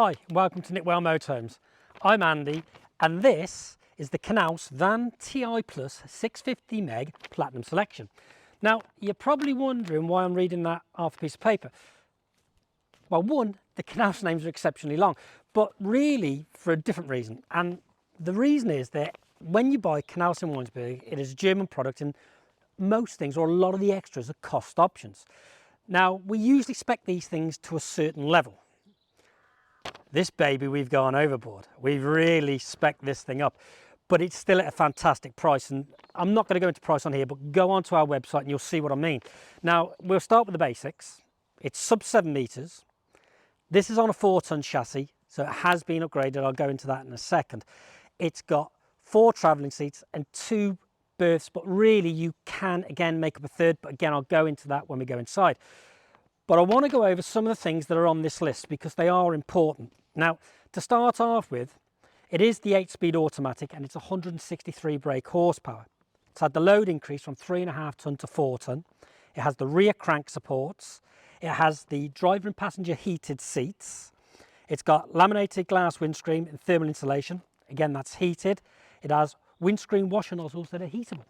Hi, welcome to Knitwell Motorhomes. I'm Andy and this is the Knaus VAN TI Plus 650 MEG Platinum Selection. Now, you're probably wondering why I'm reading that off a piece of paper. Well, one, the Knaus names are exceptionally long, but really for a different reason. And the reason is that when you buy Knaus in Weinsberg, it is a German product and most things, or a lot of the extras, are cost options. Now, we usually spec these things to a certain level. This baby, we've gone overboard. We've really spec'd this thing up, but it's still at a fantastic price. And I'm not going to go into price on here, but go onto our website and you'll see what I mean. Now, we'll start with the basics. It's sub 7 meters. This is on a 4-ton chassis, so it has been upgraded. I'll go into that in a second. It's got 4 traveling seats and 2 berths, but really you can again make up a third, but again I'll go into that when we go inside. But I want to go over some of the things that are on this list because they are important. Now, to start off with, it is the 8-speed automatic and it's 163 brake horsepower. It's had the load increase from 3.5 ton to 4 ton. It has the rear crank supports. It has the driver and passenger heated seats. It's got laminated glass windscreen and thermal insulation. Again, that's heated. It has windscreen washer nozzles that are heatable.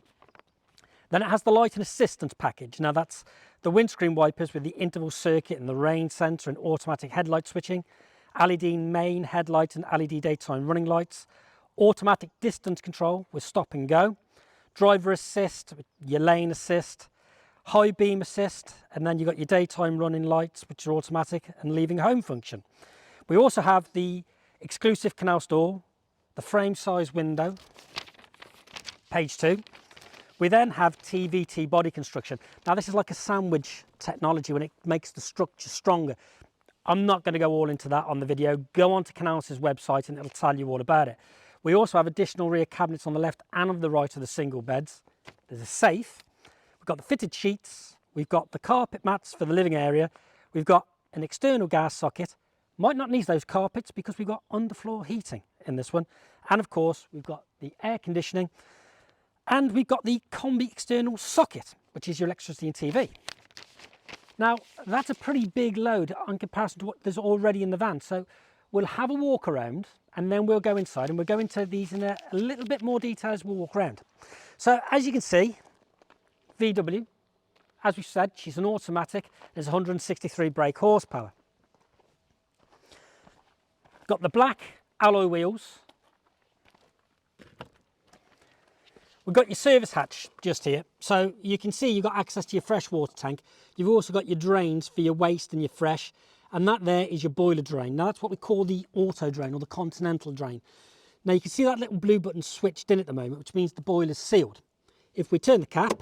Then it has the light and assistance package. Now that's the windscreen wipers with the interval circuit and the rain sensor and automatic headlight switching, LED main headlight and LED daytime running lights, automatic distance control with stop and go, driver assist, your lane assist, high beam assist, and then you've got your daytime running lights, which are automatic, and leaving home function. We also have the exclusive Knaus door, the frame size window, page 2. We then have TVT body construction. Now this is like a sandwich technology when it makes the structure stronger. I'm not going to go all into that on the video. Go on to Knaus's website and it'll tell you all about it. We also have additional rear cabinets on the left and on the right of the single beds. There's a safe. We've got the fitted sheets. We've got the carpet mats for the living area. We've got an external gas socket. Might not need those carpets because we've got underfloor heating in this one. And of course, we've got the air conditioning. And we've got the combi external socket, which is your electricity and TV. Now, that's a pretty big load in comparison to what there's already in the van. So we'll have a walk around and then we'll go inside and we'll go into these in a little bit more detail as we walk around. So as you can see, VW, as we said, she's an automatic. There's 163 brake horsepower. Got the black alloy wheels. We've got your service hatch just here, so you can see you've got access to your freshwater tank. You've also got your drains for your waste and your fresh, and that there is your boiler drain. Now that's what we call the auto drain or the continental drain. Now you can see that little blue button switched in at the moment, which means the boiler's sealed. If we turn the cap,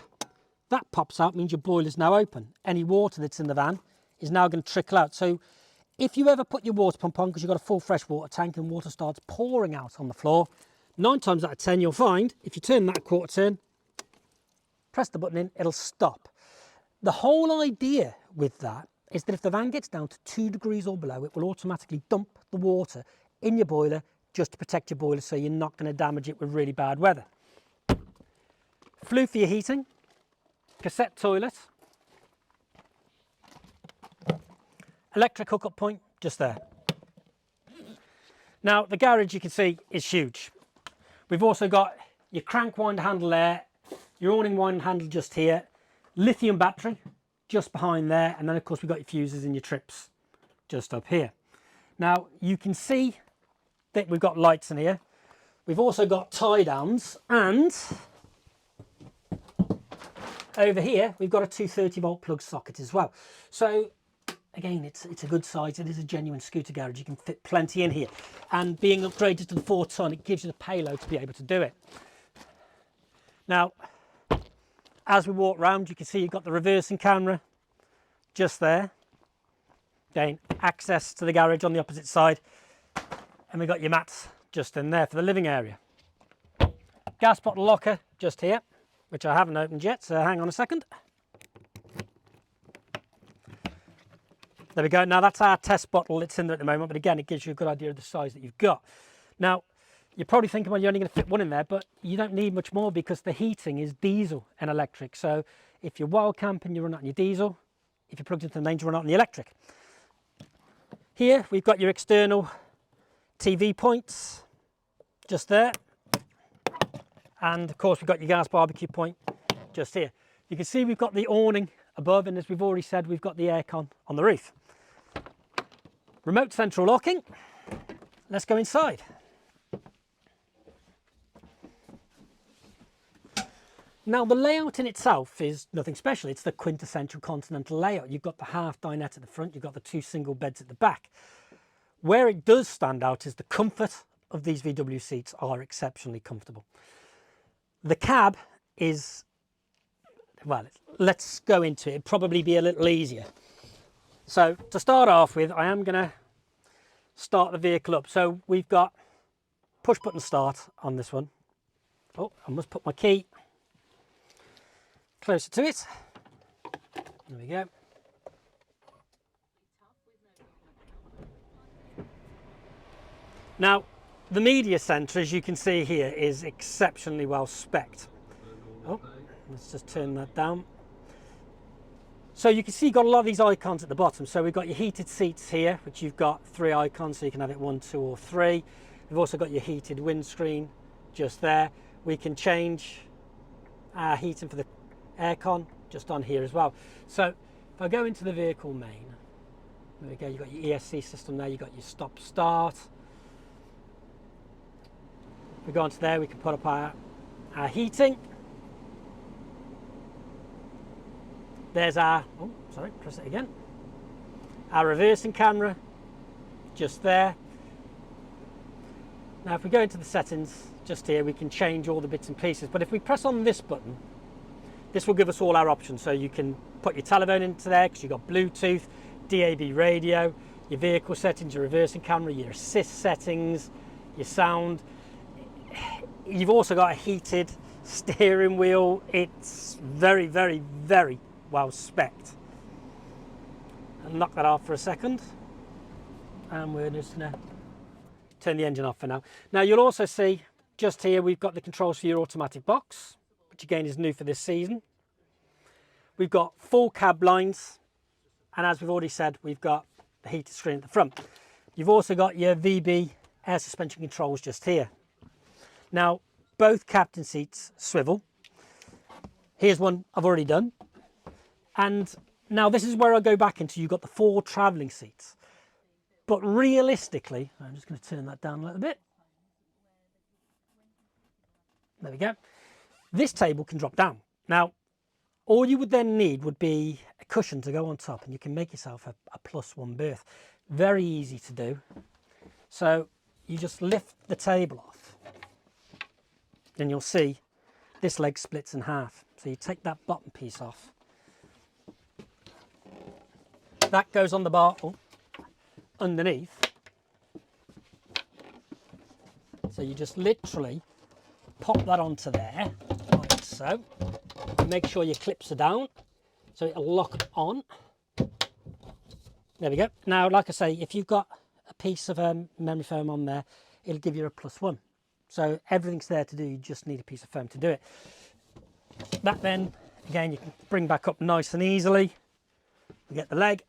that pops out, means your boiler's now open. Any water that's in the van is now going to trickle out. So if you ever put your water pump on because you've got a full freshwater tank and water starts pouring out on the floor, 9 times out of 10 you'll find if you turn that quarter turn, press the button in, it'll stop. The whole idea with that is that if the van gets down to 2 degrees or below, it will automatically dump the water in your boiler just to protect your boiler so you're not going to damage it with really bad weather. Flue for your heating, cassette toilet, electric hookup point just there. Now the garage, you can see, is huge. We've also got your crank wind handle there, your awning wind handle just here, lithium battery just behind there, and then of course we've got your fuses and your trips just up here. Now you can see that we've got lights in here. We've also got tie downs, and over here we've got a 230-volt plug socket as well. So again, it's a good size. It is a genuine scooter garage. You can fit plenty in here. And being upgraded to the 4-ton, it gives you the payload to be able to do it. Now, as we walk around, you can see you've got the reversing camera just there. Again, access to the garage on the opposite side. And we've got your mats just in there for the living area. Gas bottle locker just here, which I haven't opened yet, so hang on a second. There we go. Now that's our test bottle. It's in there at the moment, but again, it gives you a good idea of the size that you've got. Now, you're probably thinking, well, you're only going to fit one in there, but you don't need much more because the heating is diesel and electric. So if you're wild camping, you run out on your diesel. If you're plugged into the mains, you run out on the electric. Here we've got your external TV points, just there. And of course we've got your gas barbecue point just here. You can see we've got the awning above, and as we've already said, we've got the aircon on the roof. Remote central locking. Let's go inside. Now the layout in itself is nothing special. It's the quintessential continental layout. You've got the half dinette at the front, you've got the 2 single beds at the back. Where it does stand out is the comfort of these VW seats are exceptionally comfortable. The cab is, well, let's go into it. It'd probably be a little easier. So to start off with, I am going to start the vehicle up. So we've got push button start on this one. Oh, I must put my key closer to it. There we go. Now, the media centre, as you can see here, is exceptionally well spec'd. Oh, let's just turn that down. So you can see you've got a lot of these icons at the bottom. So we've got your heated seats here, which you've got 3 icons, so you can have it 1, 2 or 3. We've also got your heated windscreen just there. We can change our heating for the aircon just on here as well. So if I go into the vehicle main, there we go, you've got your ESC system there, you've got your stop start. If we go onto there, we can put up our heating. There's our, oh, sorry, press it again. Our reversing camera, just there. Now if we go into the settings, just here, we can change all the bits and pieces. But if we press on this button, this will give us all our options. So you can put your telephone into there because you've got Bluetooth, DAB radio, your vehicle settings, your reversing camera, your assist settings, your sound. You've also got a heated steering wheel. It's very, very, very well spec'd. I'll knock that off for a second. And we're just going to turn the engine off for now. Now you'll also see just here we've got the controls for your automatic box, which again is new for this season. We've got 4 cab lines, and as we've already said, we've got the heated screen at the front. You've also got your VB air suspension controls just here. Now both captain seats swivel. Here's one I've already done. And now this is where I go back into, you've got the 4 travelling seats. But realistically, I'm just going to turn that down a little bit. There we go. This table can drop down. Now, all you would then need would be a cushion to go on top, and you can make yourself a +1 berth. Very easy to do. So you just lift the table off, and you'll see this leg splits in half. So you take that bottom piece off. That goes on the bar underneath. So you just literally pop that onto there, like so. Make sure your clips are down so it'll lock on. There we go. Now, like I say, if you've got a piece of memory foam on there, it'll give you a +1. So everything's there to do, you just need a piece of foam to do it. That then, again, you can bring back up nice and easily. You get the leg.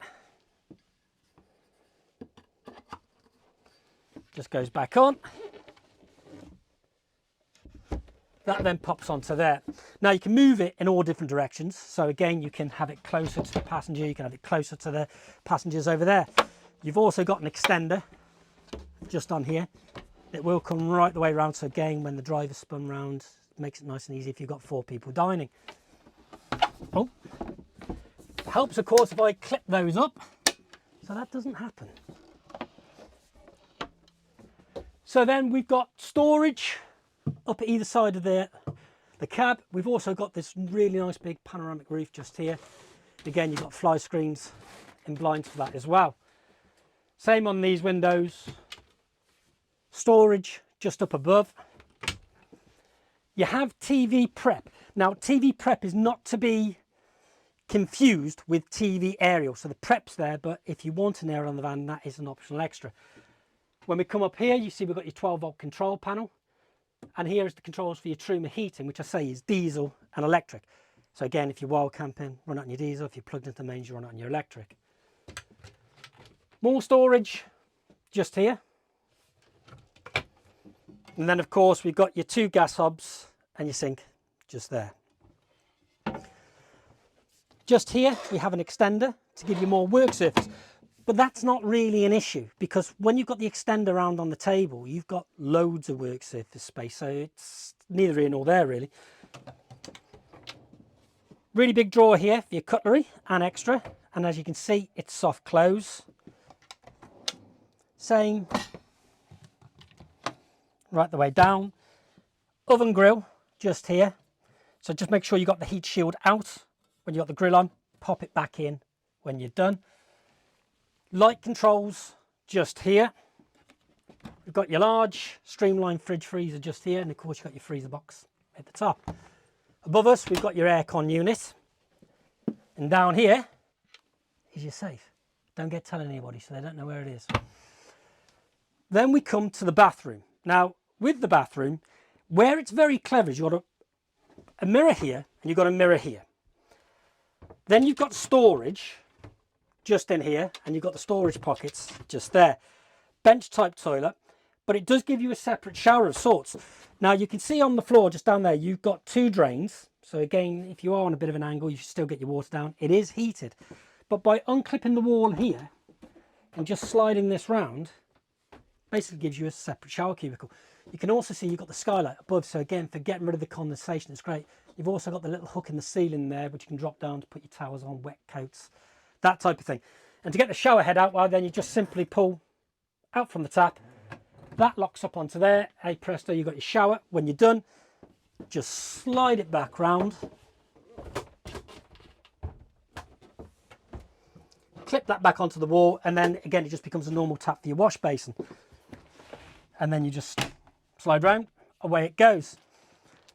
Just goes back on. That then pops onto there. Now you can move it in all different directions. So again, you can have it closer to the passenger, you can have it closer to the passengers over there. You've also got an extender just on here. It will come right the way around. So again, when the driver spun round, it makes it nice and easy if you've got 4 people dining. Oh, it helps of course if I clip those up, so that doesn't happen. So then we've got storage up at either side of the cab. We've also got this really nice big panoramic roof just here. Again, you've got fly screens and blinds for that as well. Same on these windows. Storage just up above. You have TV prep. Now, TV prep is not to be confused with TV aerial. So the prep's there, but if you want an aerial on the van, that is an optional extra. When we come up here, you see we've got your 12-volt control panel. And here is the controls for your Truma heating, which I say is diesel and electric. So again, if you're wild camping, run it on your diesel. If you're plugged into the mains, you run it on your electric. More storage just here. And then of course we've got your 2 gas hobs and your sink just there. Just here we have an extender to give you more work surface. But that's not really an issue, because when you've got the extender around on the table, you've got loads of work surface space, so it's neither here nor there really. Really big drawer here for your cutlery and extra, and as you can see, it's soft close. Same right the way down. Oven grill just here, so just make sure you got the heat shield out when you got the grill on. Pop it back in when you're done. Light controls just here. We've got your large streamlined fridge freezer just here, and of course you've got your freezer box at the top. Above us we've got your aircon unit, and down here is your safe. Don't get telling anybody so they don't know where it is. Then we come to the bathroom. Now with the bathroom, where it's very clever is you've got a mirror here and you've got a mirror here. Then you've got storage just in here, and you've got the storage pockets just there. Bench type toilet, but it does give you a separate shower of sorts. Now you can see on the floor just down there you've got 2 drains, so again if you are on a bit of an angle you should still get your water down. It is heated, but by unclipping the wall here and just sliding this round basically gives you a separate shower cubicle. You can also see you've got the skylight above, so again for getting rid of the condensation it's great. You've also got the little hook in the ceiling there which you can drop down to put your towels on, wet coats, that type of thing. And to get the shower head out, well then you just simply pull out from the tap. That locks up onto there. Hey presto, you've got your shower. When you're done, just slide it back round. Clip that back onto the wall, and then again it just becomes a normal tap for your wash basin. And then you just slide round, away it goes.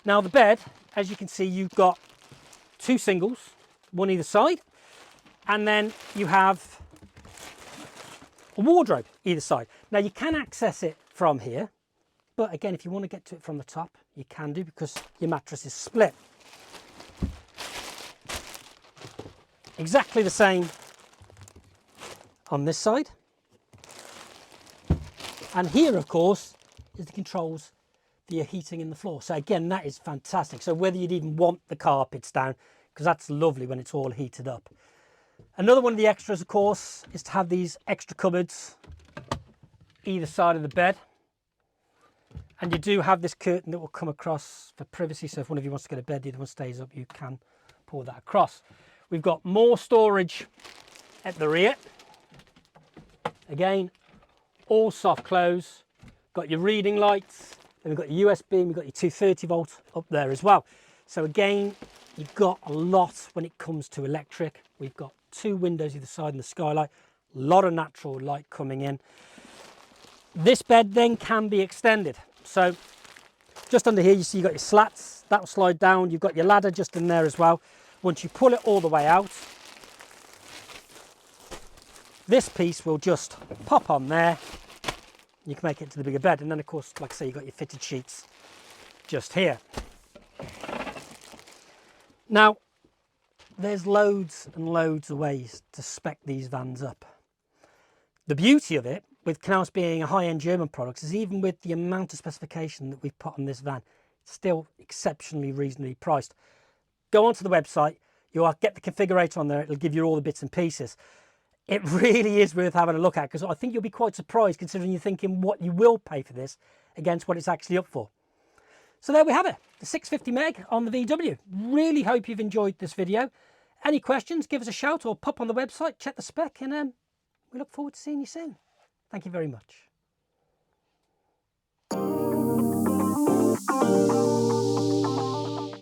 Now the bed, as you can see, you've got 2 singles, one either side. And then you have a wardrobe either side. Now you can access it from here, but again if you want to get to it from the top you can do, because your mattress is split. Exactly the same on this side. And here of course is the controls for your heating in the floor. So again that is fantastic. So whether you'd even want the carpets down, because that's lovely when it's all heated up. Another one of the extras, of course, is to have these extra cupboards either side of the bed. And you do have this curtain that will come across for privacy, so if one of you wants to get a bed, the other one stays up, you can pull that across. We've got more storage at the rear. Again, all soft close. Got your reading lights, then we've got your USB, and we've got your 230 volt up there as well. So again, you've got a lot when it comes to electric. We've got 2 windows either side in the skylight, a lot of natural light coming in. This bed then can be extended. So just under here you see you've got your slats, that will slide down. You've got your ladder just in there as well. Once you pull it all the way out, this piece will just pop on there. You can make it to the bigger bed, and then of course, like I say, you've got your fitted sheets just here. Now there's loads and loads of ways to spec these vans up. The beauty of it, with Knaus being a high-end German product, is even with the amount of specification that we've put on this van, it's still exceptionally reasonably priced. Go onto the website, you'll get the configurator on there, it'll give you all the bits and pieces. It really is worth having a look at, because I think you'll be quite surprised considering you're thinking what you will pay for this against what it's actually up for. So there we have it, the 650 meg on the VW. Really hope you've enjoyed this video. Any questions, give us a shout or pop on the website, check the spec, and we look forward to seeing you soon. Thank you very much.